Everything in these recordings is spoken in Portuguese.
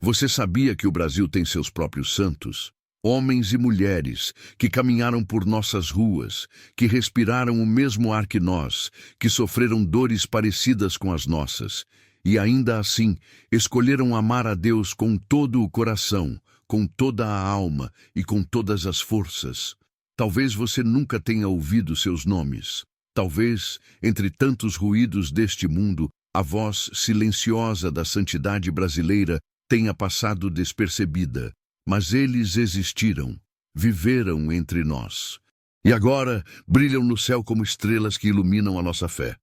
Você sabia que o Brasil tem seus próprios santos? Homens e mulheres que caminharam por nossas ruas, que respiraram o mesmo ar que nós, que sofreram dores parecidas com as nossas, e ainda assim escolheram amar a Deus com todo o coração, com toda a alma e com todas as forças. Talvez você nunca tenha ouvido seus nomes. Talvez, entre tantos ruídos deste mundo, a voz silenciosa da santidade brasileira tenha passado despercebida. Mas eles existiram, viveram entre nós. E agora brilham no céu como estrelas que iluminam a nossa fé.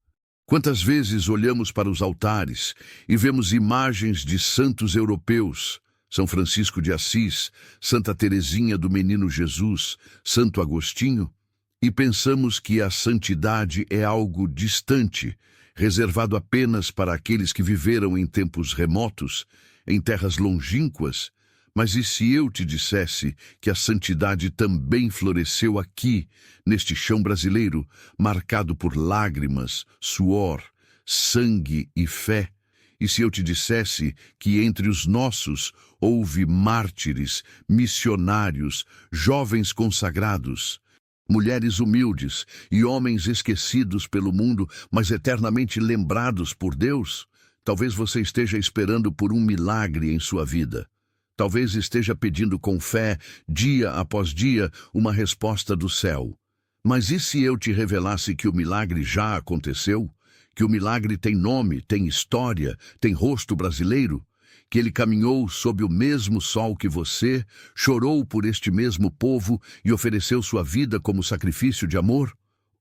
Quantas vezes olhamos para os altares e vemos imagens de santos europeus, São Francisco de Assis, Santa Teresinha do Menino Jesus, Santo Agostinho, e pensamos que a santidade é algo distante, reservado apenas para aqueles que viveram em tempos remotos, em terras longínquas. Mas e se eu te dissesse que a santidade também floresceu aqui, neste chão brasileiro, marcado por lágrimas, suor, sangue e fé? E se eu te dissesse que entre os nossos houve mártires, missionários, jovens consagrados, mulheres humildes e homens esquecidos pelo mundo, mas eternamente lembrados por Deus? Talvez você esteja esperando por um milagre em sua vida. Talvez esteja pedindo com fé, dia após dia, uma resposta do céu. Mas e se eu te revelasse que o milagre já aconteceu? Que o milagre tem nome, tem história, tem rosto brasileiro? Que ele caminhou sob o mesmo sol que você, chorou por este mesmo povo e ofereceu sua vida como sacrifício de amor?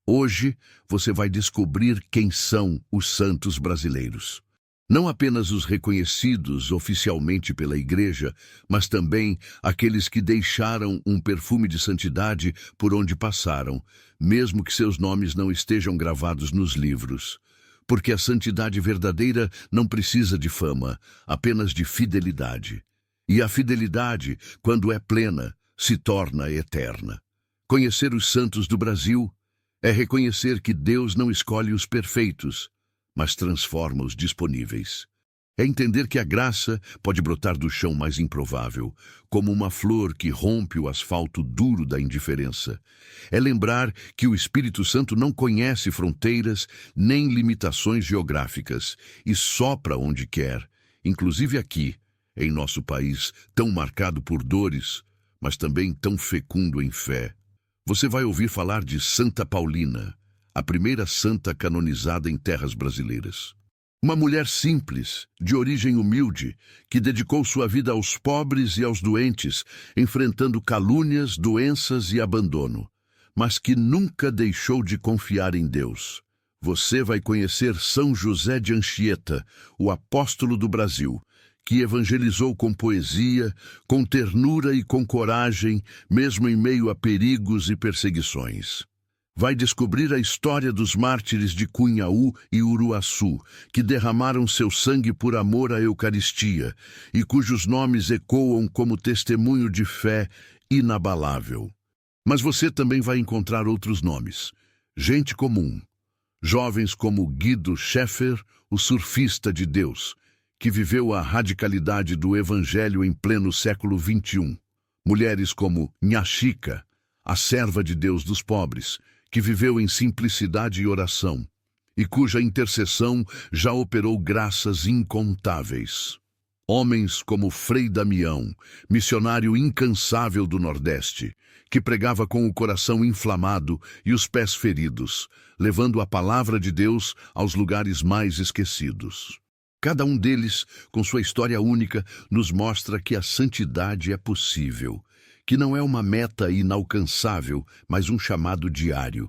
Hoje você vai descobrir quem são os santos brasileiros. Não apenas os reconhecidos oficialmente pela Igreja, mas também aqueles que deixaram um perfume de santidade por onde passaram, mesmo que seus nomes não estejam gravados nos livros. Porque a santidade verdadeira não precisa de fama, apenas de fidelidade. E a fidelidade, quando é plena, se torna eterna. Conhecer os santos do Brasil é reconhecer que Deus não escolhe os perfeitos, mas transforma os disponíveis. É entender que a graça pode brotar do chão mais improvável, como uma flor que rompe o asfalto duro da indiferença. É lembrar que o Espírito Santo não conhece fronteiras nem limitações geográficas e sopra onde quer, inclusive aqui, em nosso país, tão marcado por dores, mas também tão fecundo em fé. Você vai ouvir falar de Santa Paulina, a primeira santa canonizada em terras brasileiras. Uma mulher simples, de origem humilde, que dedicou sua vida aos pobres e aos doentes, enfrentando calúnias, doenças e abandono, mas que nunca deixou de confiar em Deus. Você vai conhecer São José de Anchieta, o apóstolo do Brasil, que evangelizou com poesia, com ternura e com coragem, mesmo em meio a perigos e perseguições. Vai descobrir a história dos mártires de Cunhaú e Uruaçu, que derramaram seu sangue por amor à Eucaristia e cujos nomes ecoam como testemunho de fé inabalável. Mas você também vai encontrar outros nomes. Gente comum. Jovens como Guido Scheffer, o surfista de Deus, que viveu a radicalidade do Evangelho em pleno século XXI. Mulheres como Nha Chica, a serva de Deus dos pobres, que viveu em simplicidade e oração, e cuja intercessão já operou graças incontáveis. Homens como Frei Damião, missionário incansável do Nordeste, que pregava com o coração inflamado e os pés feridos, levando a palavra de Deus aos lugares mais esquecidos. Cada um deles, com sua história única, nos mostra que a santidade é possível, que não é uma meta inalcançável, mas um chamado diário,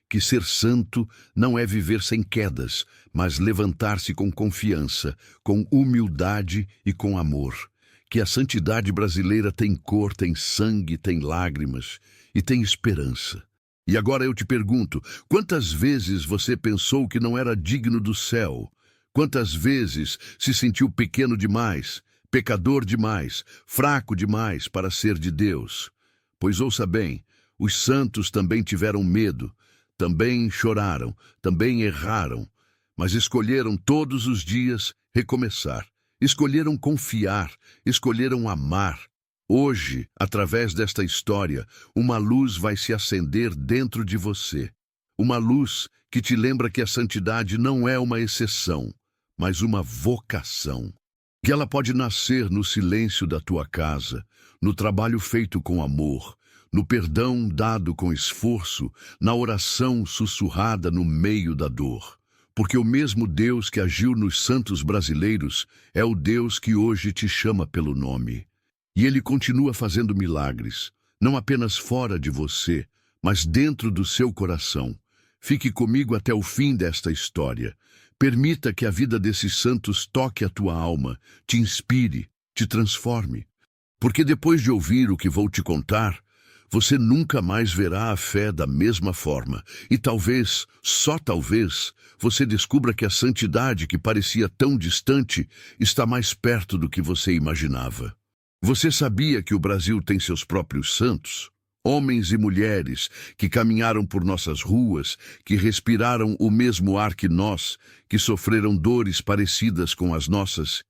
que ser santo não é viver sem quedas, mas levantar-se com confiança, com humildade e com amor, que a santidade brasileira tem cor, tem sangue, tem lágrimas e tem esperança. E agora eu te pergunto, quantas vezes você pensou que não era digno do céu? Quantas vezes se sentiu pequeno demais, pecador demais, fraco demais para ser de Deus? Pois ouça bem, os santos também tiveram medo, também choraram, também erraram, mas escolheram todos os dias recomeçar Escolheram confiar, escolheram amar. Hoje, através desta história, uma luz vai se acender dentro de você. Uma luz que te lembra que a santidade não é uma exceção, mas uma vocação. Que ela pode nascer no silêncio da tua casa, no trabalho feito com amor, no perdão dado com esforço, na oração sussurrada no meio da dor. Porque o mesmo Deus que agiu nos santos brasileiros é o Deus que hoje te chama pelo nome. E Ele continua fazendo milagres, não apenas fora de você, mas dentro do seu coração. Fique comigo até o fim desta história. Permita que a vida desses santos toque a tua alma, te inspire, te transforme. Porque depois de ouvir o que vou te contar, você nunca mais verá a fé da mesma forma. E talvez, só talvez, você descubra que a santidade que parecia tão distante está mais perto do que você imaginava. Você sabia que o Brasil tem seus próprios santos? Homens e mulheres que caminharam por nossas ruas, que respiraram o mesmo ar que nós, que sofreram dores parecidas com as nossas,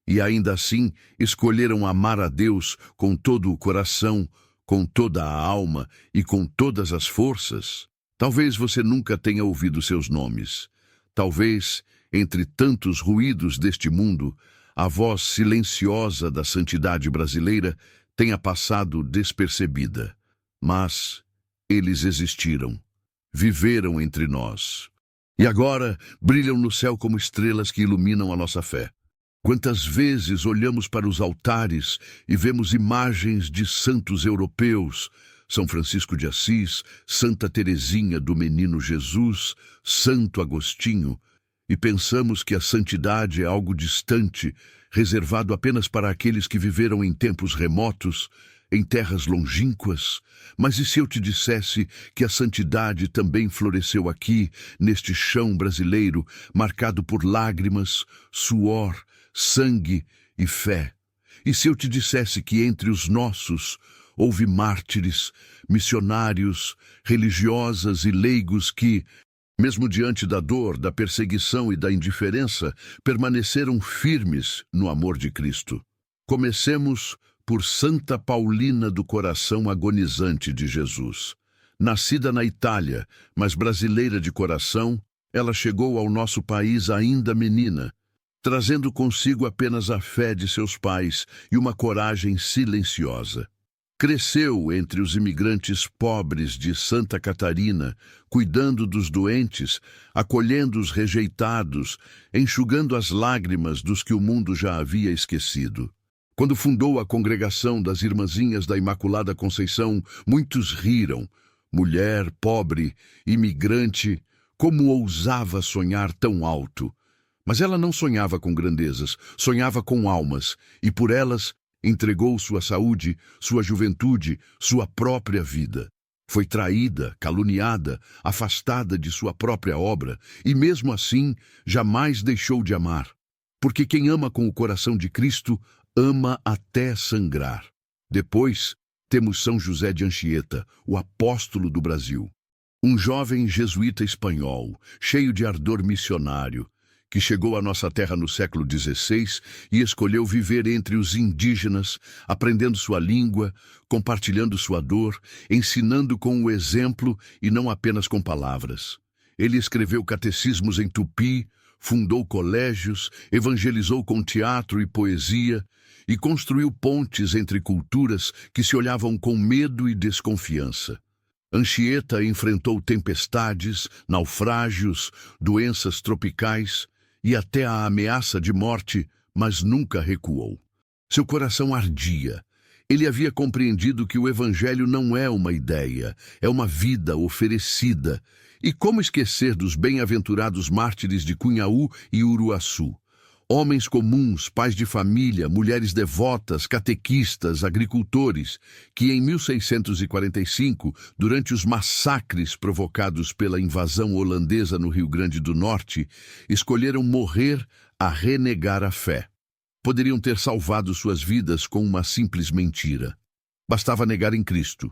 e ainda assim escolheram amar a Deus com todo o coração, com toda a alma e com todas as forças. Talvez você nunca tenha ouvido seus nomes. Talvez, entre tantos ruídos deste mundo, a voz silenciosa da santidade brasileira tenha passado despercebida. Mas eles existiram, viveram entre nós. E agora brilham no céu como estrelas que iluminam a nossa fé. Quantas vezes olhamos para os altares e vemos imagens de santos europeus, São Francisco de Assis, Santa Teresinha do Menino Jesus, Santo Agostinho, e pensamos que a santidade é algo distante, reservado apenas para aqueles que viveram em tempos remotos, em terras longínquas. Mas e se eu te dissesse que a santidade também floresceu aqui, neste chão brasileiro, marcado por lágrimas, suor, sangue e fé? E se eu te dissesse que entre os nossos houve mártires, missionários, religiosas e leigos que, mesmo diante da dor, da perseguição e da indiferença, permaneceram firmes no amor de Cristo? Comecemos por Santa Paulina do Coração Agonizante de Jesus. Nascida na Itália, mas brasileira de coração, ela chegou ao nosso país ainda menina, trazendo consigo apenas a fé de seus pais e uma coragem silenciosa. Cresceu entre os imigrantes pobres de Santa Catarina, cuidando dos doentes, acolhendo os rejeitados, enxugando as lágrimas dos que o mundo já havia esquecido. Quando fundou a congregação das Irmãzinhas da Imaculada Conceição, muitos riram. Mulher, pobre, imigrante, como ousava sonhar tão alto? Mas ela não sonhava com grandezas, sonhava com almas, e por elas entregou sua saúde, sua juventude, sua própria vida. Foi traída, caluniada, afastada de sua própria obra, e mesmo assim jamais deixou de amar. Porque quem ama com o coração de Cristo, ama até sangrar. Depois, temos São José de Anchieta, o apóstolo do Brasil. Um jovem jesuíta espanhol, cheio de ardor missionário, que chegou à nossa terra no século XVI e escolheu viver entre os indígenas, aprendendo sua língua, compartilhando sua dor, ensinando com o exemplo e não apenas com palavras. Ele escreveu catecismos em tupi, fundou colégios, evangelizou com teatro e poesia e construiu pontes entre culturas que se olhavam com medo e desconfiança. Anchieta enfrentou tempestades, naufrágios, doenças tropicais e até a ameaça de morte, mas nunca recuou. Seu coração ardia. Ele havia compreendido que o Evangelho não é uma ideia, é uma vida oferecida. E como esquecer dos bem-aventurados mártires de Cunhaú e Uruaçu? Homens comuns, pais de família, mulheres devotas, catequistas, agricultores, que em 1645, durante os massacres provocados pela invasão holandesa no Rio Grande do Norte, escolheram morrer a renegar a fé. Poderiam ter salvado suas vidas com uma simples mentira. Bastava negar em Cristo.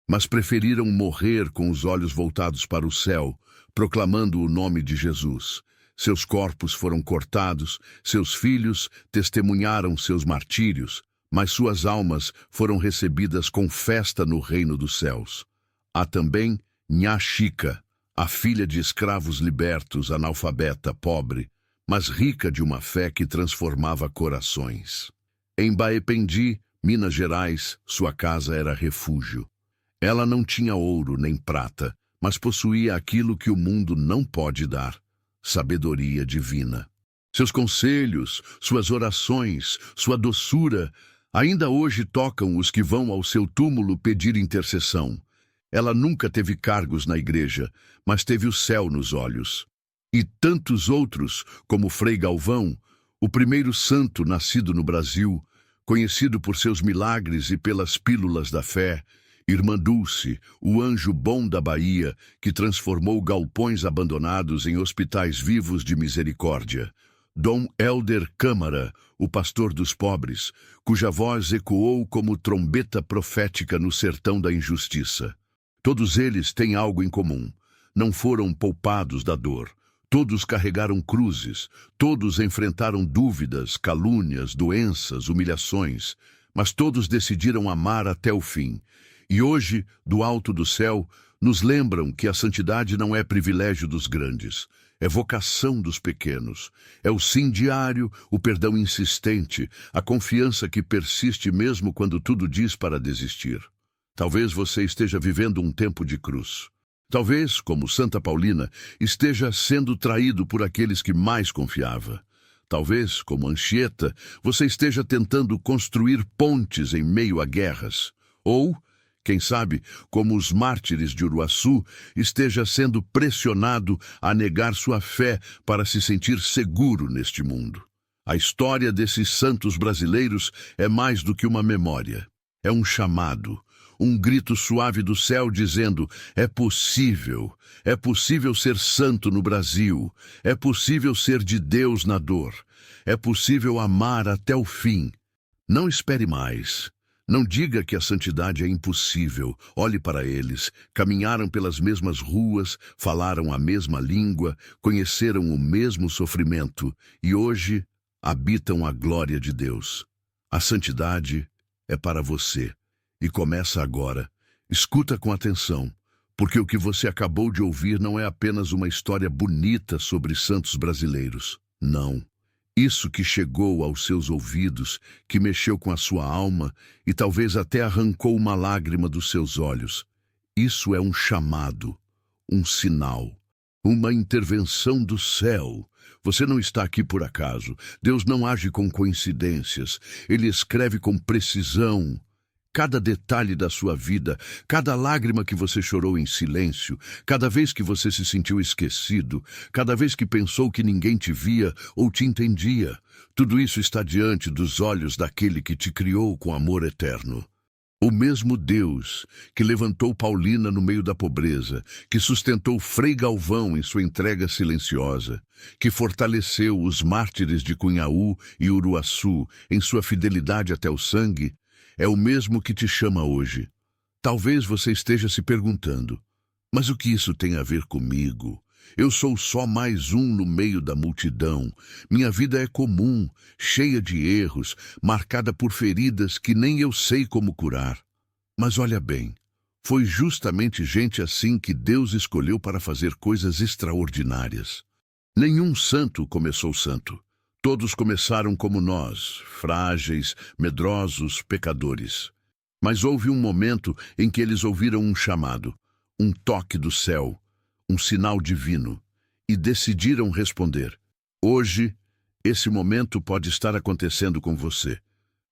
Mas preferiram morrer com os olhos voltados para o céu, proclamando o nome de Jesus. Seus corpos foram cortados, seus filhos testemunharam seus martírios, mas suas almas foram recebidas com festa no reino dos céus. Há também Nhã Chica, a filha de escravos libertos, analfabeta, pobre, mas rica de uma fé que transformava corações. Em Baependi, Minas Gerais, sua casa era refúgio. Ela não tinha ouro nem prata, mas possuía aquilo que o mundo não pode dar: sabedoria divina. Seus conselhos, suas orações, sua doçura, ainda hoje tocam os que vão ao seu túmulo pedir intercessão. Ela nunca teve cargos na igreja, mas teve o céu nos olhos. E tantos outros, como Frei Galvão, o primeiro santo nascido no Brasil, conhecido por seus milagres e pelas pílulas da fé; Irmã Dulce, o anjo bom da Bahia, que transformou galpões abandonados em hospitais vivos de misericórdia; Dom Helder Câmara, o pastor dos pobres, cuja voz ecoou como trombeta profética no sertão da injustiça. Todos eles têm algo em comum: não foram poupados da dor. Todos carregaram cruzes, todos enfrentaram dúvidas, calúnias, doenças, humilhações, mas todos decidiram amar até o fim. E hoje, do alto do céu, nos lembram que a santidade não é privilégio dos grandes, é vocação dos pequenos. É o sim diário, o perdão insistente, a confiança que persiste mesmo quando tudo diz para desistir. Talvez você esteja vivendo um tempo de cruz. Talvez, como Santa Paulina, esteja sendo traído por aqueles que mais confiava. Talvez, como Anchieta, você esteja tentando construir pontes em meio a guerras. Ou, quem sabe, como os mártires de Uruaçu, esteja sendo pressionado a negar sua fé para se sentir seguro neste mundo. A história desses santos brasileiros é mais do que uma memória. É um chamado. Um grito suave do céu dizendo: é possível ser santo no Brasil, é possível ser de Deus na dor, é possível amar até o fim. Não espere mais. Não diga que a santidade é impossível. Olhe para eles. Caminharam pelas mesmas ruas, falaram a mesma língua, conheceram o mesmo sofrimento e hoje habitam a glória de Deus. A santidade é para você. E começa agora. Escuta com atenção, porque o que você acabou de ouvir não é apenas uma história bonita sobre santos brasileiros. Não. Isso que chegou aos seus ouvidos, que mexeu com a sua alma e talvez até arrancou uma lágrima dos seus olhos. Isso é um chamado, um sinal, uma intervenção do céu. Você não está aqui por acaso. Deus não age com coincidências. Ele escreve com precisão cada detalhe da sua vida, cada lágrima que você chorou em silêncio, cada vez que você se sentiu esquecido, cada vez que pensou que ninguém te via ou te entendia. Tudo isso está diante dos olhos daquele que te criou com amor eterno. O mesmo Deus que levantou Paulina no meio da pobreza, que sustentou Frei Galvão em sua entrega silenciosa, que fortaleceu os mártires de Cunhaú e Uruaçu em sua fidelidade até o sangue, é o mesmo que te chama hoje. Talvez você esteja se perguntando: mas o que isso tem a ver comigo? Eu sou só mais um no meio da multidão. Minha vida é comum, cheia de erros, marcada por feridas que nem eu sei como curar. Mas olha bem, foi justamente gente assim que Deus escolheu para fazer coisas extraordinárias. Nenhum santo começou santo. Todos começaram como nós, frágeis, medrosos, pecadores. Mas houve um momento em que eles ouviram um chamado, um toque do céu, um sinal divino, e decidiram responder. Hoje, esse momento pode estar acontecendo com você.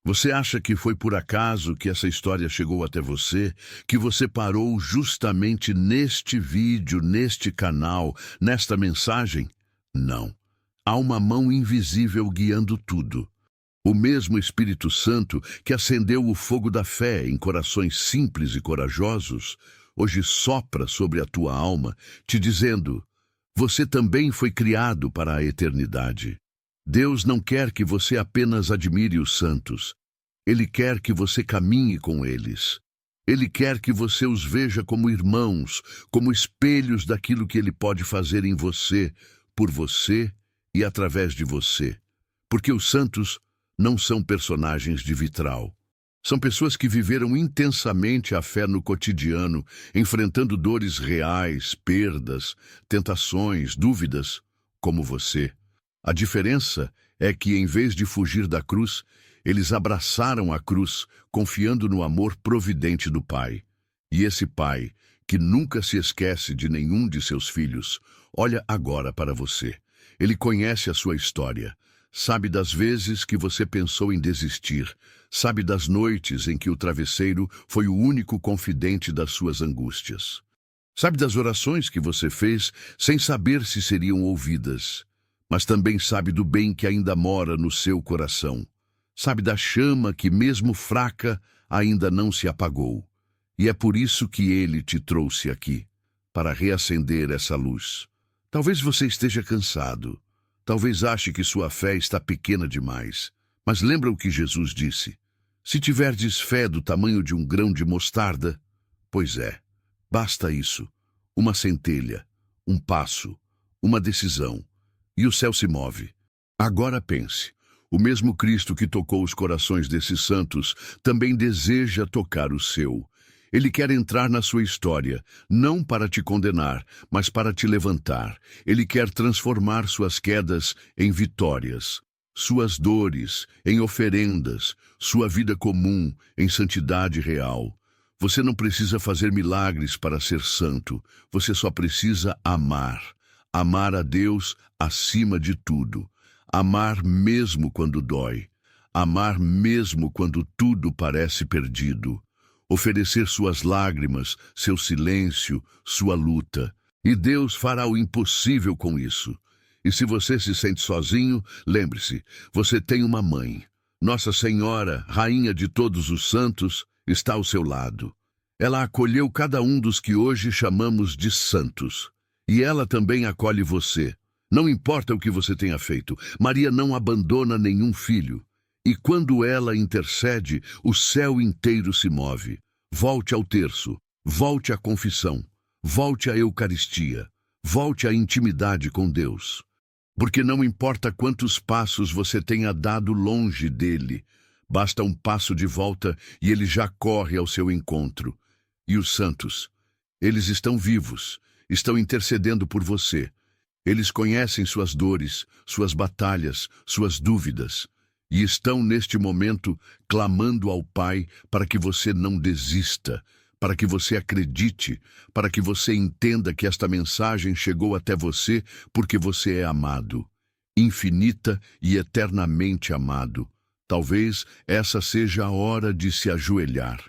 Você acha que foi por acaso que essa história chegou até você, que você parou justamente neste vídeo, neste canal, nesta mensagem? Não. Há uma mão invisível guiando tudo. O mesmo Espírito Santo que acendeu o fogo da fé em corações simples e corajosos, hoje sopra sobre a tua alma, te dizendo: você também foi criado para a eternidade. Deus não quer que você apenas admire os santos. Ele quer que você caminhe com eles. Ele quer que você os veja como irmãos, como espelhos daquilo que Ele pode fazer em você, por você e através de você. Porque os santos não são personagens de vitral. São pessoas que viveram intensamente a fé no cotidiano, enfrentando dores reais, perdas, tentações, dúvidas, como você. A diferença é que, em vez de fugir da cruz, eles abraçaram a cruz, confiando no amor providente do Pai. E esse Pai, que nunca se esquece de nenhum de seus filhos, olha agora para você. Ele conhece a sua história. Sabe das vezes que você pensou em desistir. Sabe das noites em que o travesseiro foi o único confidente das suas angústias. Sabe das orações que você fez sem saber se seriam ouvidas. Mas também sabe do bem que ainda mora no seu coração. Sabe da chama que, mesmo fraca, ainda não se apagou. E é por isso que ele te trouxe aqui, para reacender essa luz. Talvez você esteja cansado. Talvez ache que sua fé está pequena demais. Mas lembra o que Jesus disse? Se tiverdes fé do tamanho de um grão de mostarda, pois é, basta isso. Uma centelha, um passo, uma decisão, e o céu se move. Agora pense, o mesmo Cristo que tocou os corações desses santos também deseja tocar o seu. Ele quer entrar na sua história, não para te condenar, mas para te levantar. Ele quer transformar suas quedas em vitórias, suas dores em oferendas, sua vida comum em santidade real. Você não precisa fazer milagres para ser santo, você só precisa amar. Amar a Deus acima de tudo. Amar mesmo quando dói. Amar mesmo quando tudo parece perdido. Oferecer suas lágrimas, seu silêncio, sua luta. E Deus fará o impossível com isso. E se você se sente sozinho, lembre-se, você tem uma mãe. Nossa Senhora, Rainha de todos os santos, está ao seu lado. Ela acolheu cada um dos que hoje chamamos de santos. E ela também acolhe você. Não importa o que você tenha feito, Maria não abandona nenhum filho. E quando ela intercede, o céu inteiro se move. Volte ao terço, volte à confissão, volte à Eucaristia, volte à intimidade com Deus. Porque não importa quantos passos você tenha dado longe dele, basta um passo de volta e ele já corre ao seu encontro. E os santos, eles estão vivos, estão intercedendo por você. Eles conhecem suas dores, suas batalhas, suas dúvidas. E estão neste momento clamando ao Pai para que você não desista, para que você acredite, para que você entenda que esta mensagem chegou até você porque você é amado, infinita e eternamente amado. Talvez essa seja a hora de se ajoelhar,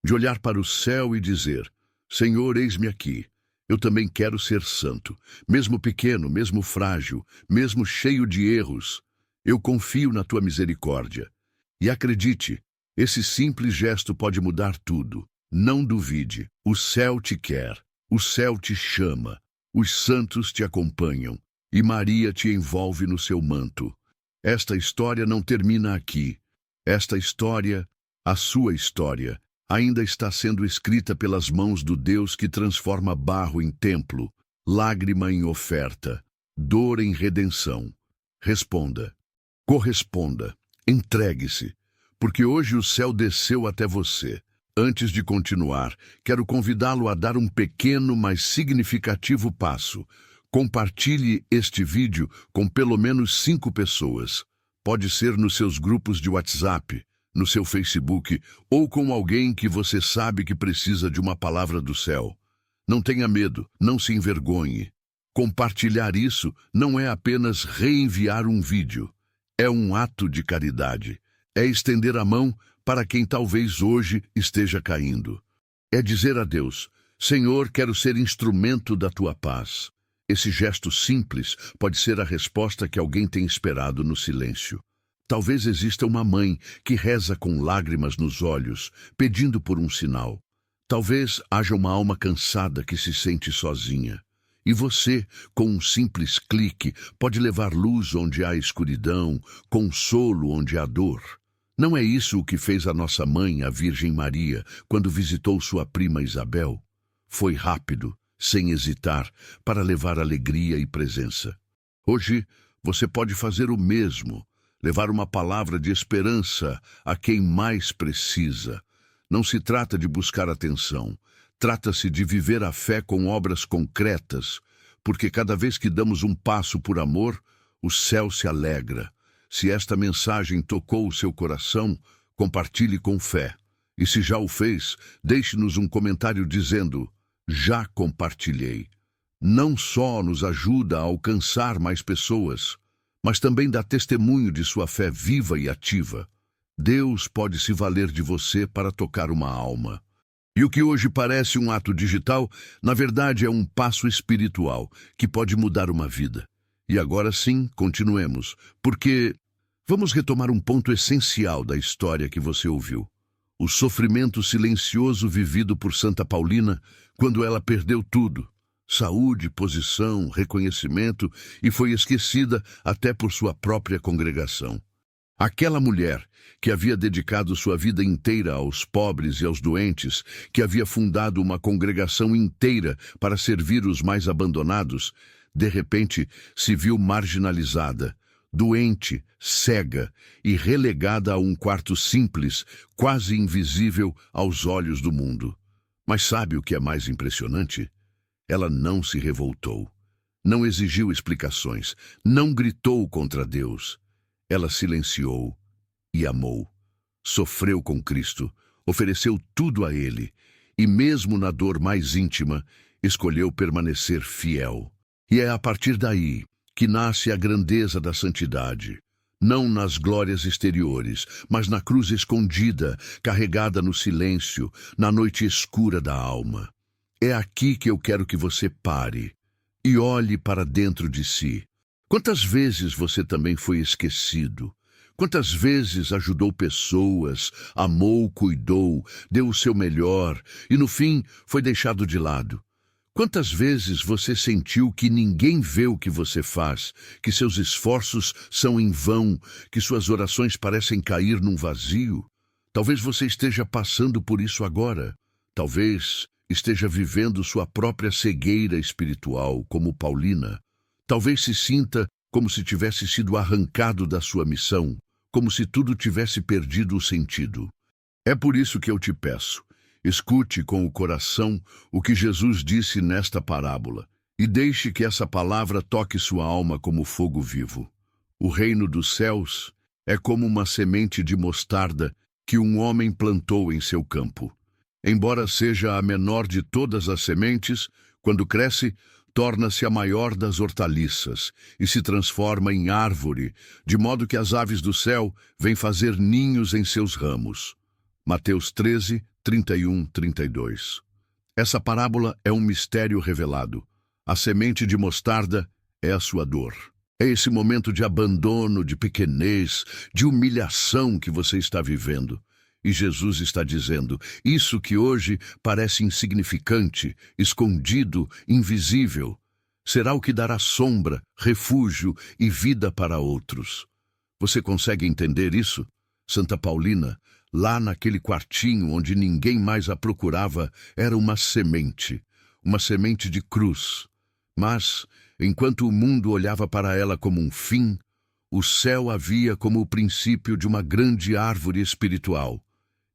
de olhar para o céu e dizer: Senhor, eis-me aqui. Eu também quero ser santo, mesmo pequeno, mesmo frágil, mesmo cheio de erros. Eu confio na tua misericórdia. E acredite, esse simples gesto pode mudar tudo. Não duvide, o céu te quer, o céu te chama, os santos te acompanham e Maria te envolve no seu manto. Esta história não termina aqui. Esta história, a sua história, ainda está sendo escrita pelas mãos do Deus que transforma barro em templo, lágrima em oferta, dor em redenção. Responda. Corresponda, entregue-se, porque hoje o céu desceu até você. Antes de continuar, quero convidá-lo a dar um pequeno, mas significativo passo. Compartilhe este vídeo com pelo menos 5 pessoas. Pode ser nos seus grupos de WhatsApp, no seu Facebook ou com alguém que você sabe que precisa de uma palavra do céu. Não tenha medo, não se envergonhe. Compartilhar isso não é apenas reenviar um vídeo. É um ato de caridade. É estender a mão para quem talvez hoje esteja caindo. É dizer a Deus: Senhor, quero ser instrumento da tua paz. Esse gesto simples pode ser a resposta que alguém tem esperado no silêncio. Talvez exista uma mãe que reza com lágrimas nos olhos, pedindo por um sinal. Talvez haja uma alma cansada que se sente sozinha. E você, com um simples clique, pode levar luz onde há escuridão, consolo onde há dor. Não é isso o que fez a nossa mãe, a Virgem Maria, quando visitou sua prima Isabel? Foi rápido, sem hesitar, para levar alegria e presença. Hoje, você pode fazer o mesmo, levar uma palavra de esperança a quem mais precisa. Não se trata de buscar atenção, trata-se de viver a fé com obras concretas, porque cada vez que damos um passo por amor, o céu se alegra. Se esta mensagem tocou o seu coração, compartilhe com fé. E se já o fez, deixe-nos um comentário dizendo: já compartilhei. Não só nos ajuda a alcançar mais pessoas, mas também dá testemunho de sua fé viva e ativa. Deus pode se valer de você para tocar uma alma. E o que hoje parece um ato digital, na verdade é um passo espiritual que pode mudar uma vida. E agora sim, continuemos, porque vamos retomar um ponto essencial da história que você ouviu. O sofrimento silencioso vivido por Santa Paulina quando ela perdeu tudo. Saúde, posição, reconhecimento, e foi esquecida até por sua própria congregação. Aquela mulher que havia dedicado sua vida inteira aos pobres e aos doentes, que havia fundado uma congregação inteira para servir os mais abandonados, de repente se viu marginalizada, doente, cega e relegada a um quarto simples, quase invisível aos olhos do mundo. Mas sabe o que é mais impressionante? Ela não se revoltou, não exigiu explicações, não gritou contra Deus. Ela silenciou e amou. Sofreu com Cristo, ofereceu tudo a Ele e, mesmo na dor mais íntima, escolheu permanecer fiel. E é a partir daí que nasce a grandeza da santidade. Não nas glórias exteriores, mas na cruz escondida, carregada no silêncio, na noite escura da alma. É aqui que eu quero que você pare e olhe para dentro de si. Quantas vezes você também foi esquecido? Quantas vezes ajudou pessoas, amou, cuidou, deu o seu melhor e no fim foi deixado de lado? Quantas vezes você sentiu que ninguém vê o que você faz, que seus esforços são em vão, que suas orações parecem cair num vazio? Talvez você esteja passando por isso agora. Talvez esteja vivendo sua própria cegueira espiritual, como Paulina. Talvez se sinta como se tivesse sido arrancado da sua missão, como se tudo tivesse perdido o sentido. É por isso que eu te peço, escute com o coração o que Jesus disse nesta parábola e deixe que essa palavra toque sua alma como fogo vivo. O reino dos céus é como uma semente de mostarda que um homem plantou em seu campo. Embora seja a menor de todas as sementes, quando cresce, torna-se a maior das hortaliças e se transforma em árvore, de modo que as aves do céu vêm fazer ninhos em seus ramos. Mateus 13, 31, 32. Essa parábola é um mistério revelado. A semente de mostarda é a sua dor. É esse momento de abandono, de pequenez, de humilhação que você está vivendo. E Jesus está dizendo, isso que hoje parece insignificante, escondido, invisível, será o que dará sombra, refúgio e vida para outros. Você consegue entender isso? Santa Paulina, lá naquele quartinho onde ninguém mais a procurava, era uma semente de cruz. Mas, enquanto o mundo olhava para ela como um fim, o céu a via como o princípio de uma grande árvore espiritual.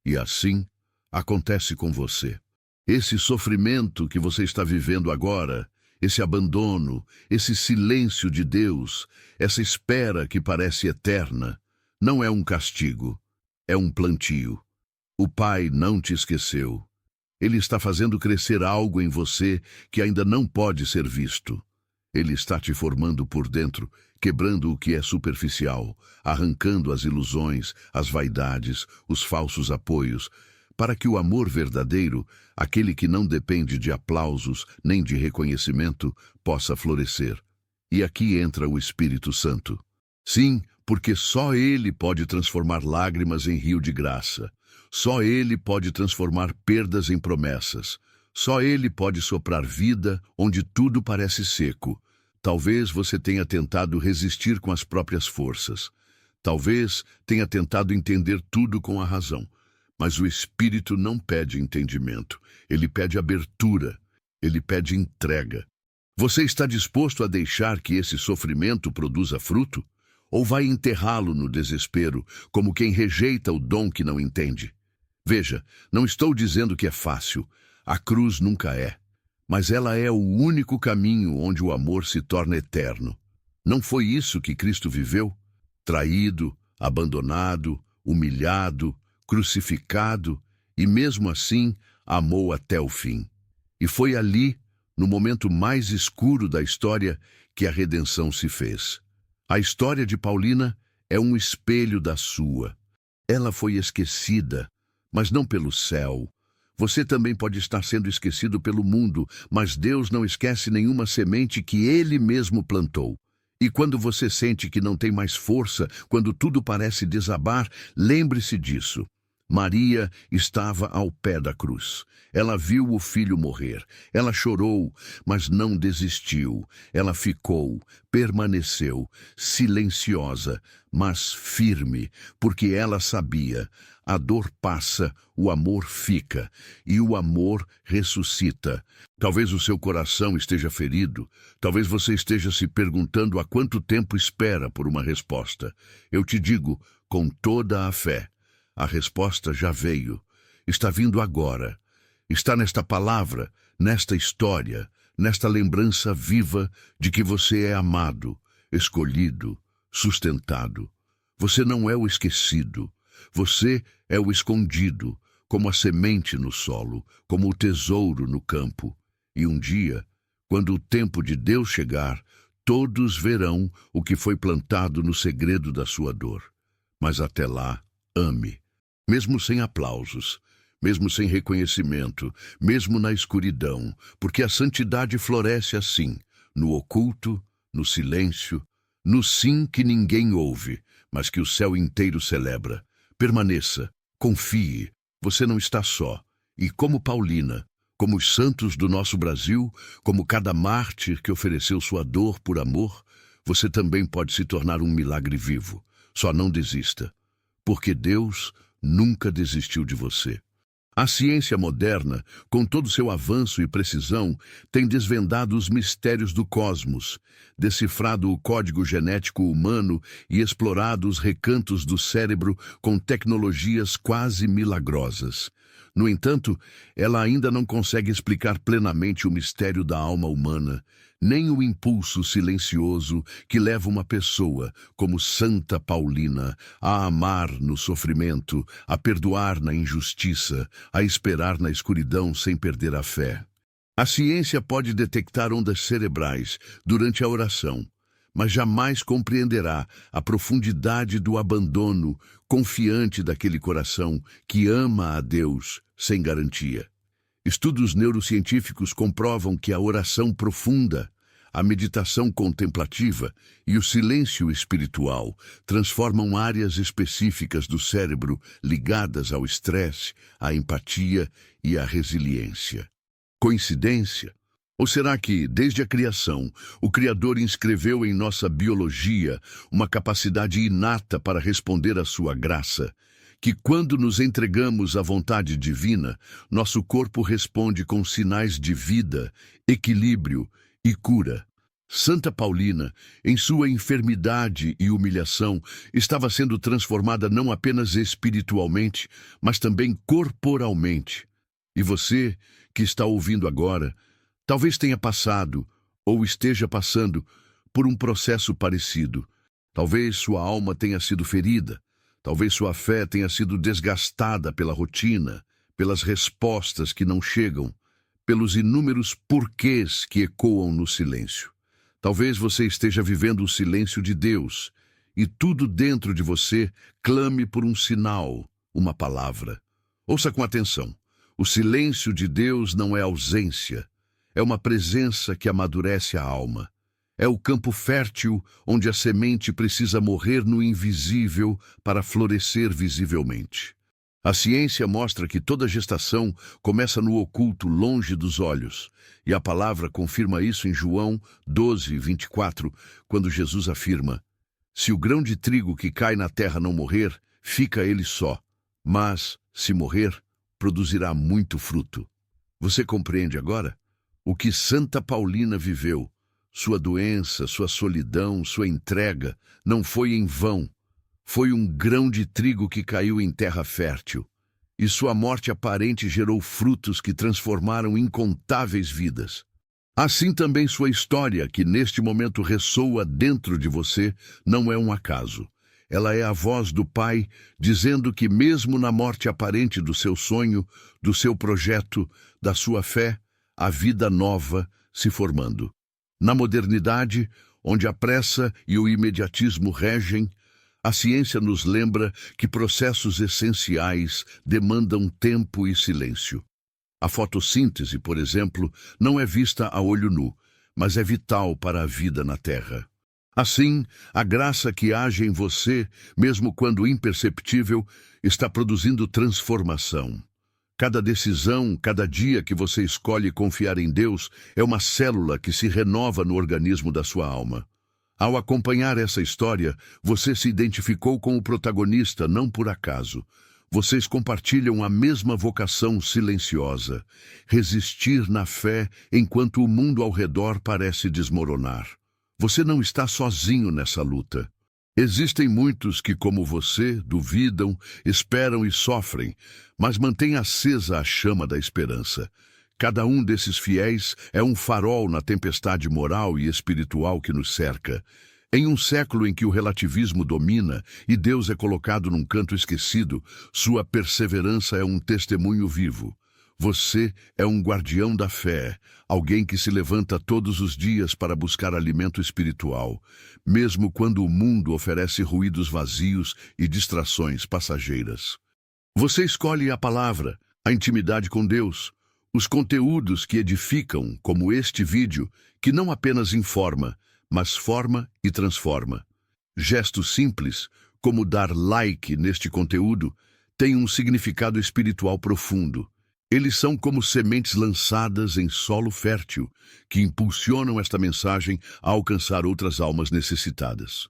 E assim acontece com você. Esse sofrimento que você está vivendo agora, esse abandono, esse silêncio de Deus, essa espera que parece eterna, não é um castigo, é um plantio. O Pai não te esqueceu. Ele está fazendo crescer algo em você que ainda não pode ser visto. Ele está te formando por dentro, quebrando o que é superficial, arrancando as ilusões, as vaidades, os falsos apoios, para que o amor verdadeiro, aquele que não depende de aplausos nem de reconhecimento, possa florescer. E aqui entra o Espírito Santo. Sim, porque só Ele pode transformar lágrimas em rio de graça. Só Ele pode transformar perdas em promessas. Só Ele pode soprar vida onde tudo parece seco. Talvez você tenha tentado resistir com as próprias forças. Talvez tenha tentado entender tudo com a razão. Mas o Espírito não pede entendimento. Ele pede abertura. Ele pede entrega. Você está disposto a deixar que esse sofrimento produza fruto? Ou vai enterrá-lo no desespero, como quem rejeita o dom que não entende? Veja, não estou dizendo que é fácil. A cruz nunca é. Mas ela é o único caminho onde o amor se torna eterno. Não foi isso que Cristo viveu? Traído, abandonado, humilhado, crucificado, e mesmo assim amou até o fim. E foi ali, no momento mais escuro da história, que a redenção se fez. A história de Paulina é um espelho da sua. Ela foi esquecida, mas não pelo céu. Você também pode estar sendo esquecido pelo mundo, mas Deus não esquece nenhuma semente que Ele mesmo plantou. E quando você sente que não tem mais força, quando tudo parece desabar, lembre-se disso. Maria estava ao pé da cruz. Ela viu o filho morrer. Ela chorou, mas não desistiu. Ela ficou, permaneceu, silenciosa, mas firme, porque ela sabia: a dor passa, o amor fica, e o amor ressuscita. Talvez o seu coração esteja ferido, talvez você esteja se perguntando há quanto tempo espera por uma resposta. Eu te digo, com toda a fé, a resposta já veio, está vindo agora, está nesta palavra, nesta história, nesta lembrança viva de que você é amado, escolhido, sustentado. Você não é o esquecido, você é o escondido, como a semente no solo, como o tesouro no campo. E um dia, quando o tempo de Deus chegar, todos verão o que foi plantado no segredo da sua dor. Mas até lá, ame. Mesmo sem aplausos, mesmo sem reconhecimento, mesmo na escuridão, porque a santidade floresce assim, no oculto, no silêncio, no sim que ninguém ouve, mas que o céu inteiro celebra. Permaneça, confie, você não está só. E como Paulina, como os santos do nosso Brasil, como cada mártir que ofereceu sua dor por amor, você também pode se tornar um milagre vivo. Só não desista, porque Deus nunca desistiu de você. A ciência moderna, com todo seu avanço e precisão, tem desvendado os mistérios do cosmos, decifrado o código genético humano e explorado os recantos do cérebro com tecnologias quase milagrosas. No entanto, ela ainda não consegue explicar plenamente o mistério da alma humana, nem o impulso silencioso que leva uma pessoa, como Santa Paulina, a amar no sofrimento, a perdoar na injustiça, a esperar na escuridão sem perder a fé. A ciência pode detectar ondas cerebrais durante a oração, mas jamais compreenderá a profundidade do abandono confiante daquele coração que ama a Deus sem garantia. Estudos neurocientíficos comprovam que a oração profunda, a meditação contemplativa e o silêncio espiritual transformam áreas específicas do cérebro ligadas ao estresse, à empatia e à resiliência. Coincidência? Ou será que, desde a criação, o Criador inscreveu em nossa biologia uma capacidade inata para responder à sua graça, que quando nos entregamos à vontade divina, nosso corpo responde com sinais de vida, equilíbrio e cura? Santa Paulina, em sua enfermidade e humilhação, estava sendo transformada não apenas espiritualmente, mas também corporalmente. E você, que está ouvindo agora, talvez tenha passado, ou esteja passando, por um processo parecido. Talvez sua alma tenha sido ferida, talvez sua fé tenha sido desgastada pela rotina, pelas respostas que não chegam, pelos inúmeros porquês que ecoam no silêncio. Talvez você esteja vivendo o silêncio de Deus, e tudo dentro de você clame por um sinal, uma palavra. Ouça com atenção. O silêncio de Deus não é ausência, é uma presença que amadurece a alma. É o campo fértil onde a semente precisa morrer no invisível para florescer visivelmente. A ciência mostra que toda gestação começa no oculto, longe dos olhos, e a palavra confirma isso em João 12:24, quando Jesus afirma: se o grão de trigo que cai na terra não morrer, fica ele só, mas, se morrer, produzirá muito fruto. Você compreende agora? O que Santa Paulina viveu, sua doença, sua solidão, sua entrega, não foi em vão. Foi um grão de trigo que caiu em terra fértil, e sua morte aparente gerou frutos que transformaram incontáveis vidas. Assim também sua história, que neste momento ressoa dentro de você, não é um acaso. Ela é a voz do Pai, dizendo que mesmo na morte aparente do seu sonho, do seu projeto, da sua fé, a vida nova se formando. Na modernidade, onde a pressa e o imediatismo regem, a ciência nos lembra que processos essenciais demandam tempo e silêncio. A fotossíntese, por exemplo, não é vista a olho nu, mas é vital para a vida na Terra. Assim, a graça que age em você, mesmo quando imperceptível, está produzindo transformação. Cada decisão, cada dia que você escolhe confiar em Deus é uma célula que se renova no organismo da sua alma. Ao acompanhar essa história, você se identificou com o protagonista não por acaso. Vocês compartilham a mesma vocação silenciosa: resistir na fé enquanto o mundo ao redor parece desmoronar. Você não está sozinho nessa luta. Existem muitos que, como você, duvidam, esperam e sofrem, mas mantêm acesa a chama da esperança. Cada um desses fiéis é um farol na tempestade moral e espiritual que nos cerca. Em um século em que o relativismo domina e Deus é colocado num canto esquecido, sua perseverança é um testemunho vivo. Você é um guardião da fé, alguém que se levanta todos os dias para buscar alimento espiritual, mesmo quando o mundo oferece ruídos vazios e distrações passageiras. Você escolhe a palavra, a intimidade com Deus, os conteúdos que edificam, como este vídeo, que não apenas informa, mas forma e transforma. Gestos simples, como dar like neste conteúdo, têm um significado espiritual profundo. Eles são como sementes lançadas em solo fértil, que impulsionam esta mensagem a alcançar outras almas necessitadas.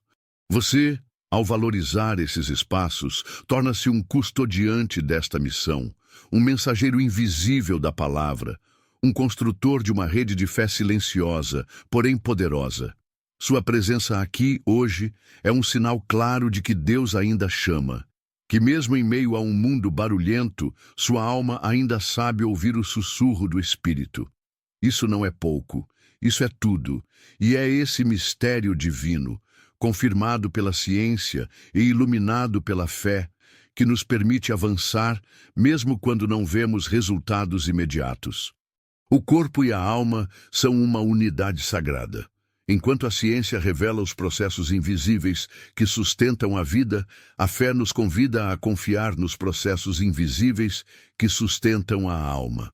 Você, ao valorizar esses espaços, torna-se um custodiante desta missão, um mensageiro invisível da palavra, um construtor de uma rede de fé silenciosa, porém poderosa. Sua presença aqui, hoje, é um sinal claro de que Deus ainda chama, que mesmo em meio a um mundo barulhento, sua alma ainda sabe ouvir o sussurro do Espírito. Isso não é pouco, isso é tudo, e é esse mistério divino, confirmado pela ciência e iluminado pela fé, que nos permite avançar, mesmo quando não vemos resultados imediatos. O corpo e a alma são uma unidade sagrada. Enquanto a ciência revela os processos invisíveis que sustentam a vida, a fé nos convida a confiar nos processos invisíveis que sustentam a alma.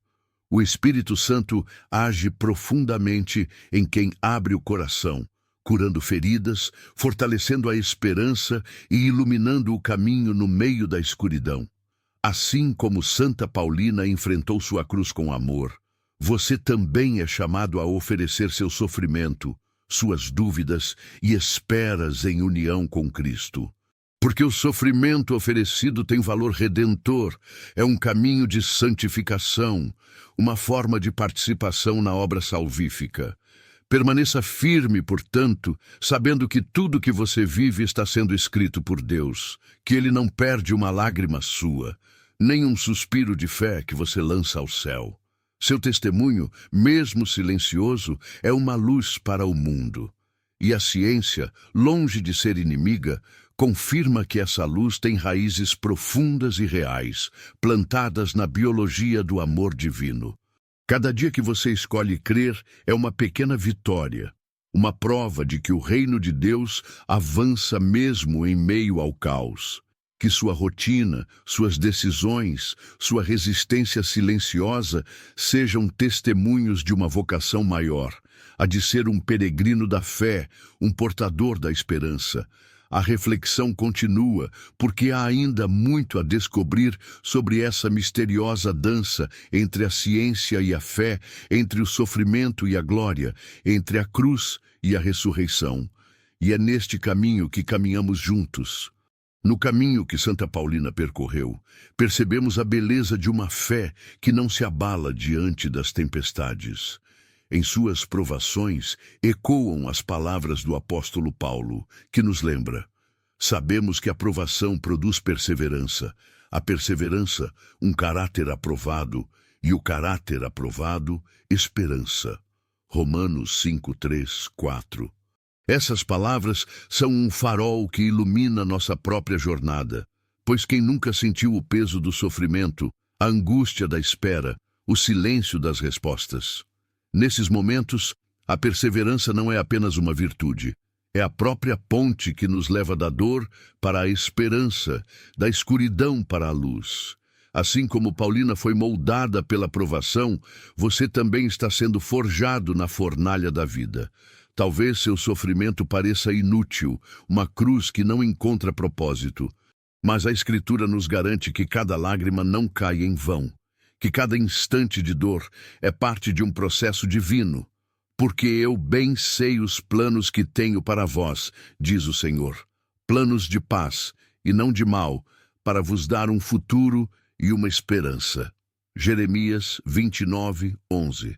O Espírito Santo age profundamente em quem abre o coração, curando feridas, fortalecendo a esperança e iluminando o caminho no meio da escuridão. Assim como Santa Paulina enfrentou sua cruz com amor, você também é chamado a oferecer seu sofrimento, suas dúvidas e esperas em união com Cristo. Porque o sofrimento oferecido tem valor redentor, é um caminho de santificação, uma forma de participação na obra salvífica. Permaneça firme, portanto, sabendo que tudo que você vive está sendo escrito por Deus, que Ele não perde uma lágrima sua, nem um suspiro de fé que você lança ao céu. Seu testemunho, mesmo silencioso, é uma luz para o mundo. E a ciência, longe de ser inimiga, confirma que essa luz tem raízes profundas e reais, plantadas na biologia do amor divino. Cada dia que você escolhe crer é uma pequena vitória, uma prova de que o reino de Deus avança mesmo em meio ao caos. Que sua rotina, suas decisões, sua resistência silenciosa sejam testemunhos de uma vocação maior, a de ser um peregrino da fé, um portador da esperança. A reflexão continua, porque há ainda muito a descobrir sobre essa misteriosa dança entre a ciência e a fé, entre o sofrimento e a glória, entre a cruz e a ressurreição. E é neste caminho que caminhamos juntos. No caminho que Santa Paulina percorreu, percebemos a beleza de uma fé que não se abala diante das tempestades. Em suas provações, ecoam as palavras do apóstolo Paulo, que nos lembra: sabemos que a provação produz perseverança, a perseverança, um caráter aprovado, e o caráter aprovado, esperança. Romanos 5, 3, 4. Essas palavras são um farol que ilumina nossa própria jornada, pois quem nunca sentiu o peso do sofrimento, a angústia da espera, o silêncio das respostas? Nesses momentos, a perseverança não é apenas uma virtude, é a própria ponte que nos leva da dor para a esperança, da escuridão para a luz. Assim como Paulina foi moldada pela provação, você também está sendo forjado na fornalha da vida. Talvez seu sofrimento pareça inútil, uma cruz que não encontra propósito. Mas a Escritura nos garante que cada lágrima não cai em vão, que cada instante de dor é parte de um processo divino. Porque eu bem sei os planos que tenho para vós, diz o Senhor, planos de paz e não de mal, para vos dar um futuro e uma esperança. Jeremias 29, 11.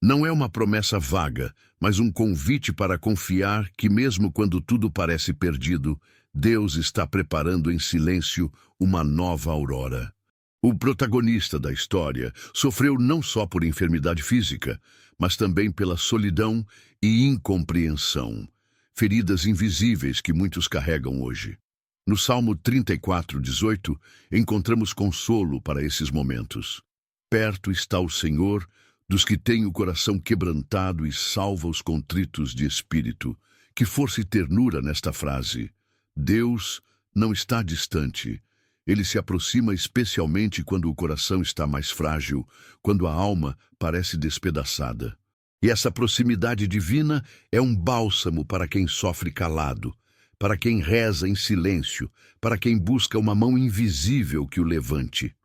Não é uma promessa vaga, mas um convite para confiar que mesmo quando tudo parece perdido, Deus está preparando em silêncio uma nova aurora. O protagonista da história sofreu não só por enfermidade física, mas também pela solidão e incompreensão, feridas invisíveis que muitos carregam hoje. No Salmo 34, 18, encontramos consolo para esses momentos. Perto está o Senhor dos que têm o coração quebrantado e salva os contritos de espírito. Que força e ternura nesta frase. Deus não está distante. Ele se aproxima especialmente quando o coração está mais frágil, quando a alma parece despedaçada. E essa proximidade divina é um bálsamo para quem sofre calado, para quem reza em silêncio, para quem busca uma mão invisível que o levante.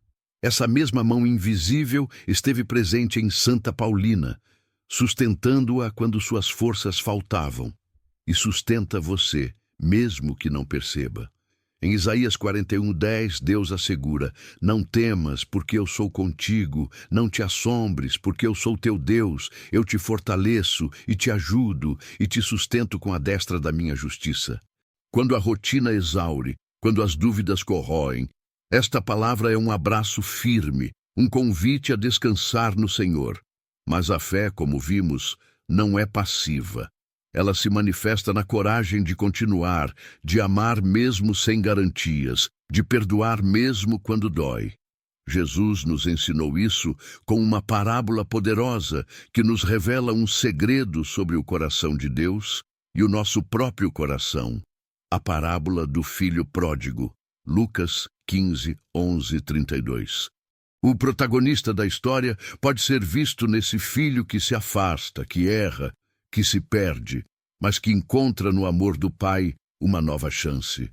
Essa mesma mão invisível esteve presente em Santa Paulina, sustentando-a quando suas forças faltavam, e sustenta você, mesmo que não perceba. Em Isaías 41:10, Deus assegura: não temas, porque eu sou contigo, não te assombres, porque eu sou teu Deus, eu te fortaleço e te ajudo e te sustento com a destra da minha justiça. Quando a rotina exaure, quando as dúvidas corroem, esta palavra é um abraço firme, um convite a descansar no Senhor. Mas a fé, como vimos, não é passiva. Ela se manifesta na coragem de continuar, de amar mesmo sem garantias, de perdoar mesmo quando dói. Jesus nos ensinou isso com uma parábola poderosa que nos revela um segredo sobre o coração de Deus e o nosso próprio coração. A parábola do filho pródigo, Lucas 15, 11, 32. O protagonista da história pode ser visto nesse filho que se afasta, que erra, que se perde, mas que encontra no amor do Pai uma nova chance.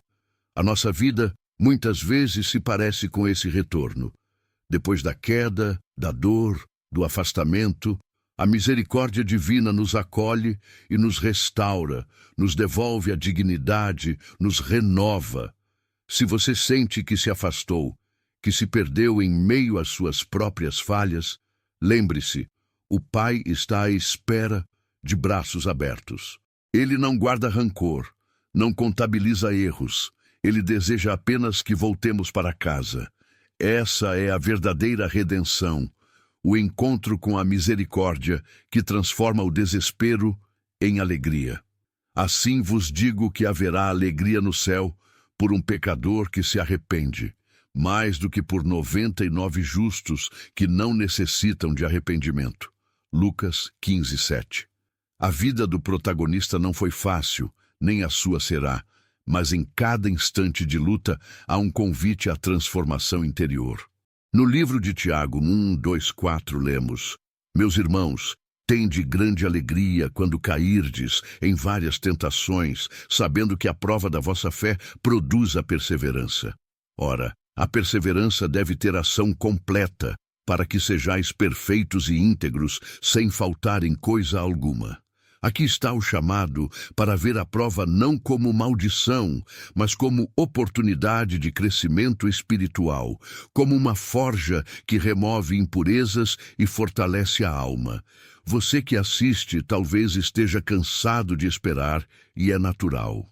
A nossa vida muitas vezes se parece com esse retorno. Depois da queda, da dor, do afastamento, a misericórdia divina nos acolhe e nos restaura, nos devolve a dignidade, nos renova. Se você sente que se afastou, que se perdeu em meio às suas próprias falhas, lembre-se, o Pai está à espera de braços abertos. Ele não guarda rancor, não contabiliza erros, ele deseja apenas que voltemos para casa. Essa é a verdadeira redenção, o encontro com a misericórdia que transforma o desespero em alegria. Assim vos digo que haverá alegria no céu por um pecador que se arrepende, mais do que por 99 justos que não necessitam de arrependimento. Lucas 15, 7. A vida do protagonista não foi fácil, nem a sua será, mas em cada instante de luta há um convite à transformação interior. No livro de Tiago 1, 2, 4 lemos: meus irmãos, tende grande alegria quando cairdes em várias tentações, sabendo que a prova da vossa fé produz a perseverança. Ora, a perseverança deve ter ação completa, para que sejais perfeitos e íntegros, sem faltar em coisa alguma. Aqui está o chamado para ver a prova não como maldição, mas como oportunidade de crescimento espiritual, como uma forja que remove impurezas e fortalece a alma. Você que assiste talvez esteja cansado de esperar, e é natural.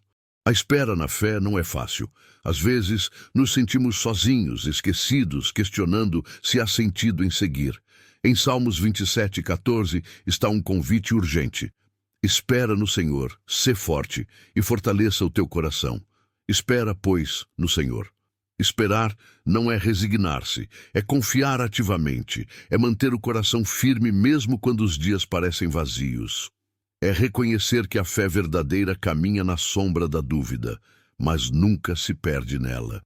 A espera na fé não é fácil. Às vezes, nos sentimos sozinhos, esquecidos, questionando se há sentido em seguir. Em Salmos 27:14 está um convite urgente. Espera no Senhor, sê forte e fortaleça o teu coração. Espera, pois, no Senhor. Esperar não é resignar-se, é confiar ativamente, é manter o coração firme mesmo quando os dias parecem vazios. É reconhecer que a fé verdadeira caminha na sombra da dúvida, mas nunca se perde nela.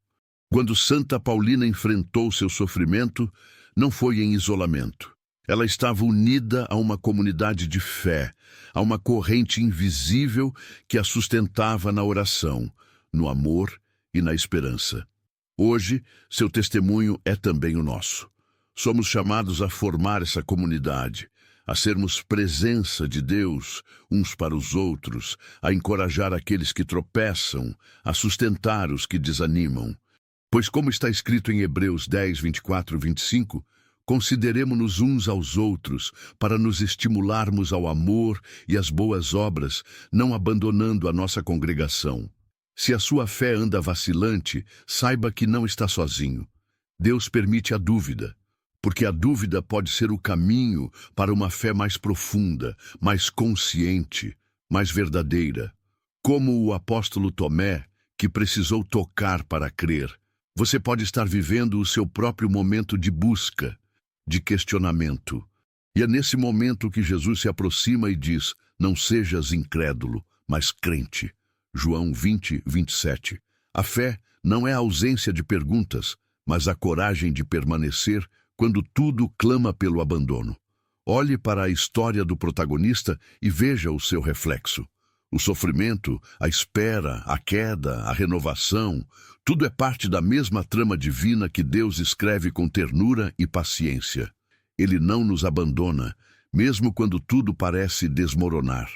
Quando Santa Paulina enfrentou seu sofrimento, não foi em isolamento. Ela estava unida a uma comunidade de fé, a uma corrente invisível que a sustentava na oração, no amor e na esperança. Hoje, seu testemunho é também o nosso. Somos chamados a formar essa comunidade, a sermos presença de Deus uns para os outros, a encorajar aqueles que tropeçam, a sustentar os que desanimam. Pois como está escrito em Hebreus 10, 24 e 25, consideremo-nos uns aos outros para nos estimularmos ao amor e às boas obras, não abandonando a nossa congregação. Se a sua fé anda vacilante, saiba que não está sozinho. Deus permite a dúvida, porque a dúvida pode ser o caminho para uma fé mais profunda, mais consciente, mais verdadeira. Como o apóstolo Tomé, que precisou tocar para crer, você pode estar vivendo o seu próprio momento de busca, de questionamento. E é nesse momento que Jesus se aproxima e diz: não sejas incrédulo, mas crente. João 20, 27. A fé não é a ausência de perguntas, mas a coragem de permanecer quando tudo clama pelo abandono. Olhe para a história do protagonista e veja o seu reflexo. O sofrimento, a espera, a queda, a renovação, tudo é parte da mesma trama divina que Deus escreve com ternura e paciência. Ele não nos abandona, mesmo quando tudo parece desmoronar.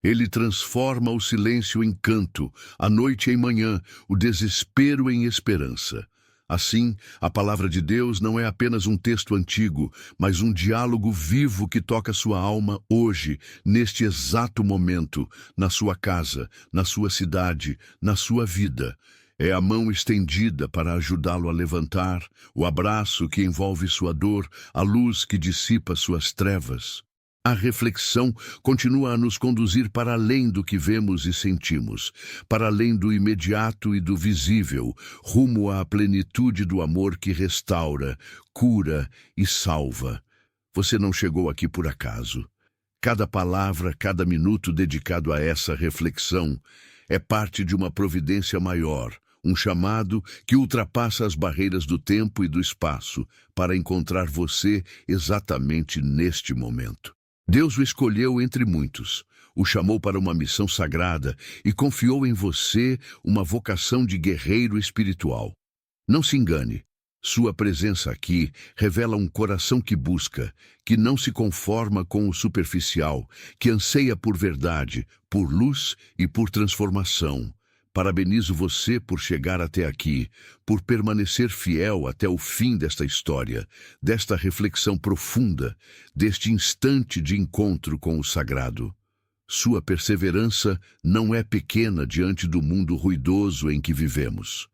Ele transforma o silêncio em canto, a noite em manhã, o desespero em esperança. Assim, a palavra de Deus não é apenas um texto antigo, mas um diálogo vivo que toca sua alma hoje, neste exato momento, na sua casa, na sua cidade, na sua vida. É a mão estendida para ajudá-lo a levantar, o abraço que envolve sua dor, a luz que dissipa suas trevas. A reflexão continua a nos conduzir para além do que vemos e sentimos, para além do imediato e do visível, rumo à plenitude do amor que restaura, cura e salva. Você não chegou aqui por acaso. Cada palavra, cada minuto dedicado a essa reflexão é parte de uma providência maior, um chamado que ultrapassa as barreiras do tempo e do espaço para encontrar você exatamente neste momento. Deus o escolheu entre muitos, o chamou para uma missão sagrada e confiou em você uma vocação de guerreiro espiritual. Não se engane, sua presença aqui revela um coração que busca, que não se conforma com o superficial, que anseia por verdade, por luz e por transformação. Parabenizo você por chegar até aqui, por permanecer fiel até o fim desta história, desta reflexão profunda, deste instante de encontro com o sagrado. Sua perseverança não é pequena diante do mundo ruidoso em que vivemos.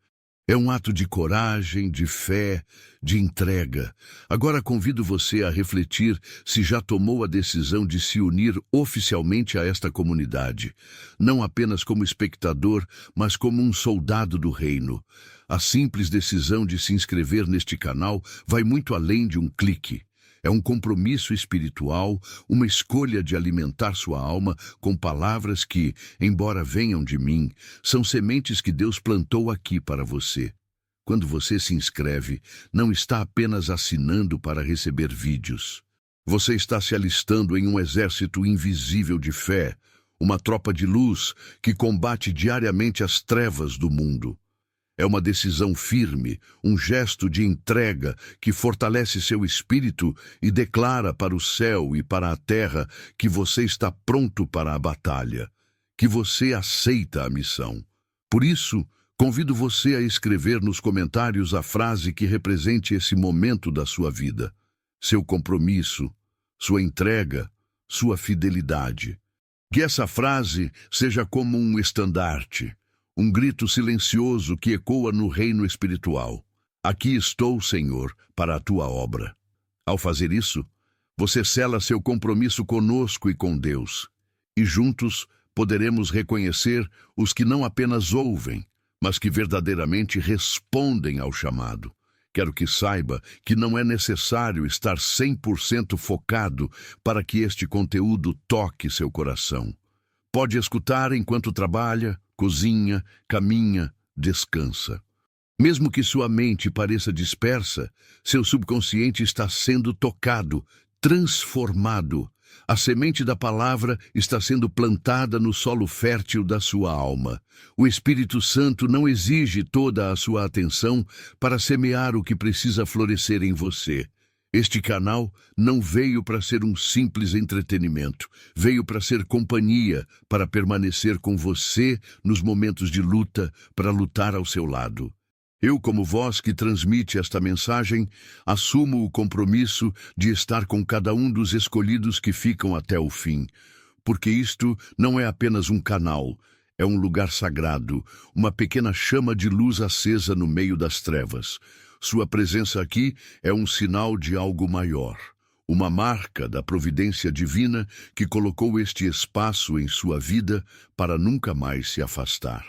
É um ato de coragem, de fé, de entrega. Agora convido você a refletir se já tomou a decisão de se unir oficialmente a esta comunidade, não apenas como espectador, mas como um soldado do reino. A simples decisão de se inscrever neste canal vai muito além de um clique. É um compromisso espiritual, uma escolha de alimentar sua alma com palavras que, embora venham de mim, são sementes que Deus plantou aqui para você. Quando você se inscreve, não está apenas assinando para receber vídeos. Você está se alistando em um exército invisível de fé, uma tropa de luz que combate diariamente as trevas do mundo. É uma decisão firme, um gesto de entrega que fortalece seu espírito e declara para o céu e para a terra que você está pronto para a batalha, que você aceita a missão. Por isso, convido você a escrever nos comentários a frase que represente esse momento da sua vida, seu compromisso, sua entrega, sua fidelidade. Que essa frase seja como um estandarte, um grito silencioso que ecoa no reino espiritual. Aqui estou, Senhor, para a tua obra. Ao fazer isso, você sela seu compromisso conosco e com Deus. E juntos poderemos reconhecer os que não apenas ouvem, mas que verdadeiramente respondem ao chamado. Quero que saiba que não é necessário estar 100% focado para que este conteúdo toque seu coração. Pode escutar enquanto trabalha, cozinha, caminha, descansa. Mesmo que sua mente pareça dispersa, seu subconsciente está sendo tocado, transformado. A semente da palavra está sendo plantada no solo fértil da sua alma. O Espírito Santo não exige toda a sua atenção para semear o que precisa florescer em você. Este canal não veio para ser um simples entretenimento, veio para ser companhia, para permanecer com você nos momentos de luta, para lutar ao seu lado. Eu, como voz que transmite esta mensagem, assumo o compromisso de estar com cada um dos escolhidos que ficam até o fim, porque isto não é apenas um canal, é um lugar sagrado, uma pequena chama de luz acesa no meio das trevas. Sua presença aqui é um sinal de algo maior, uma marca da providência divina que colocou este espaço em sua vida para nunca mais se afastar.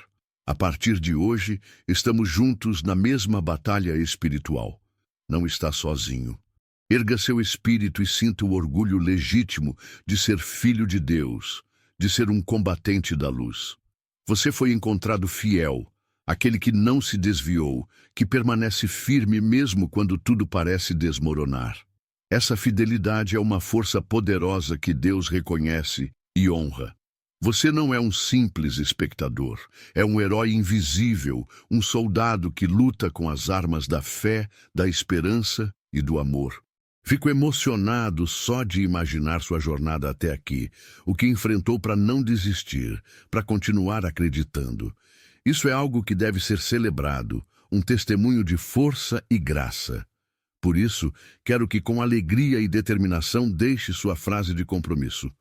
A partir de hoje, estamos juntos na mesma batalha espiritual. Não está sozinho. Erga seu espírito e sinta o orgulho legítimo de ser filho de Deus, de ser um combatente da luz. Você foi encontrado fiel, aquele que não se desviou, que permanece firme mesmo quando tudo parece desmoronar. Essa fidelidade é uma força poderosa que Deus reconhece e honra. Você não é um simples espectador, é um herói invisível, um soldado que luta com as armas da fé, da esperança e do amor. Fico emocionado só de imaginar sua jornada até aqui, o que enfrentou para não desistir, para continuar acreditando. Isso é algo que deve ser celebrado, um testemunho de força e graça. Por isso, quero que com alegria e determinação deixe sua frase de compromisso.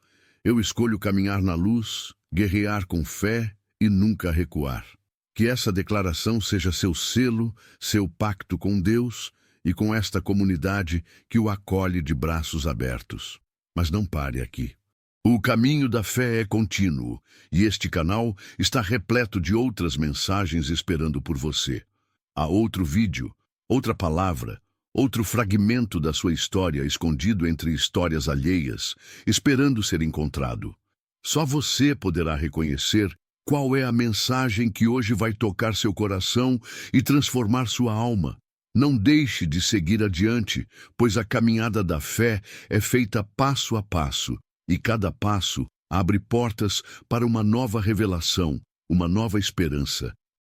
Eu escolho caminhar na luz, guerrear com fé e nunca recuar. Que essa declaração seja seu selo, seu pacto com Deus e com esta comunidade que o acolhe de braços abertos. Mas não pare aqui. O caminho da fé é contínuo e este canal está repleto de outras mensagens esperando por você. Há outro vídeo, outra palavra, outro fragmento da sua história escondido entre histórias alheias, esperando ser encontrado. Só você poderá reconhecer qual é a mensagem que hoje vai tocar seu coração e transformar sua alma. Não deixe de seguir adiante, pois a caminhada da fé é feita passo a passo, e cada passo abre portas para uma nova revelação, uma nova esperança.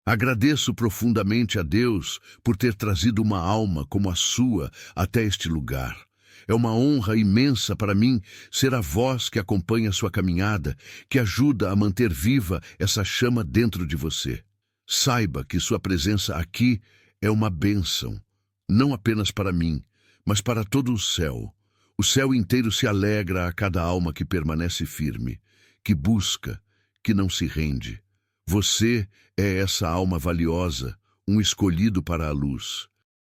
Agradeço profundamente a Deus por ter trazido uma alma como a sua até este lugar. É uma honra imensa para mim ser a voz que acompanha sua caminhada, que ajuda a manter viva essa chama dentro de você. Saiba que sua presença aqui é uma bênção, não apenas para mim, mas para todo o céu. O céu inteiro se alegra a cada alma que permanece firme, que busca, que não se rende. Você é essa alma valiosa, um escolhido para a luz.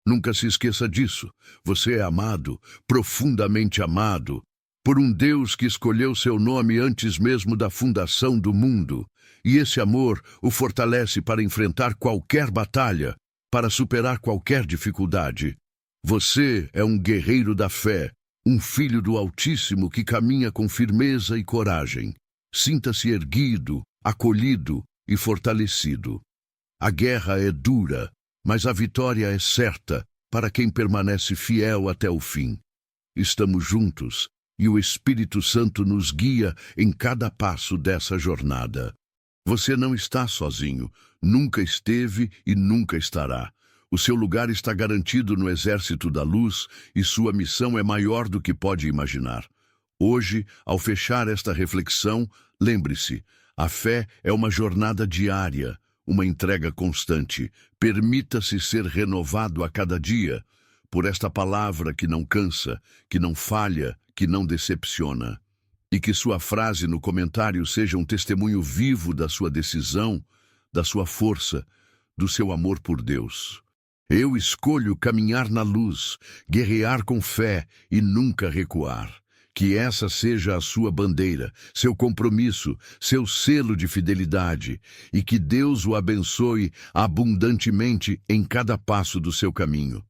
Nunca se esqueça disso. Você é amado, profundamente amado, por um Deus que escolheu seu nome antes mesmo da fundação do mundo. E esse amor o fortalece para enfrentar qualquer batalha, para superar qualquer dificuldade. Você é um guerreiro da fé, um filho do Altíssimo que caminha com firmeza e coragem. Sinta-se erguido, acolhido e fortalecido. A guerra é dura, mas a vitória é certa para quem permanece fiel até o fim. Estamos juntos e o Espírito Santo nos guia em cada passo dessa jornada. Você não está sozinho, nunca esteve e nunca estará. O seu lugar está garantido no exército da luz e sua missão é maior do que pode imaginar. Hoje, ao fechar esta reflexão, lembre-se, a fé é uma jornada diária, uma entrega constante. Permita-se ser renovado a cada dia por esta palavra que não cansa, que não falha, que não decepciona. E que sua frase no comentário seja um testemunho vivo da sua decisão, da sua força, do seu amor por Deus. Eu escolho caminhar na luz, guerrear com fé e nunca recuar. Que essa seja a sua bandeira, seu compromisso, seu selo de fidelidade, e que Deus o abençoe abundantemente em cada passo do seu caminho.